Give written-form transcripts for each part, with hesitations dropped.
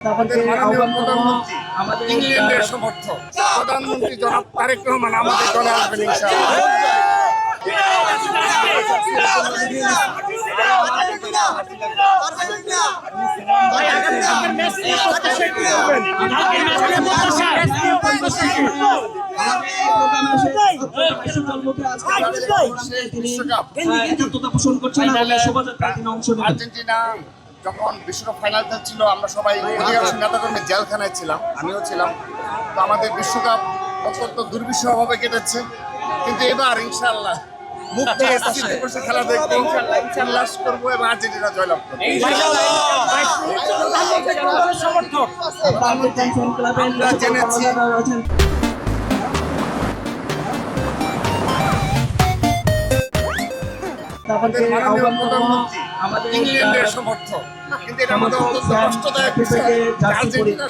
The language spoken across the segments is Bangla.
আমাদের মাননীয় প্রধানমন্ত্রী ইংল্যান্ডের সমর্থক প্রধানমন্ত্রী জনাব তারেক রহমান আমাদের দলে আসবেন ইনশাআল্লাহ। আর্জেন্টিনা যখন বিশ্বকাপ ফাইনাল খেলছিল আমরা সবাই অধিকাংশ নেতাকর্মী জেলখানায় ছিলাম, আমিও ছিলাম। তো আমাদের বিশ্বকাপ অত্যন্ত দুর্বিষহভাবে কেটেছে, কিন্তু এবার ইনশাআল্লাহ মুক্তি খেলা দেখবো, উল্লাস করবো এবং আর্জেন্টিনা জয়লাভ করবো। আমরা জেনেছি আমাদের মাননীয় প্রধানমন্ত্রী ইংল্যান্ডের সমর্থক, কিন্তু এটা আমাদের অত্যন্ত কষ্টদায়ক বিষয় আর্জেন্টিনা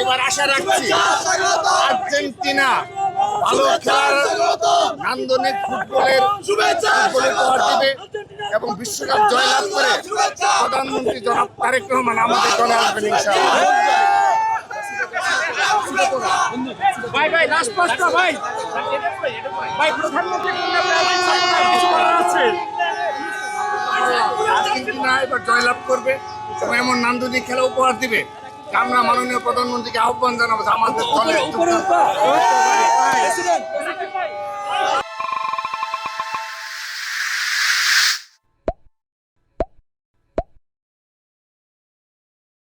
এবার আশা রাখছি আর্জেন্টিনা ভালো খেলার নান্দনিক ফুটবলের উপহার দিবে এবং বিশ্বকাপ জয়লাভ করে প্রধানমন্ত্রী জনাব তারেক রহমান আমাদের দলে আসবেন ইনশাআল্লাহ। ভাই ভাই লাস্ট প্রশ্ন ভাই ভাই প্রধানমন্ত্রী আর্জেন্টিনা এবার জয়লাভ করবে এবং এমন নান্দনিক খেলা উপহার দিবে। আমরা মাননীয় প্রধানমন্ত্রীকে আহ্বান জানাবো আমাদের দলে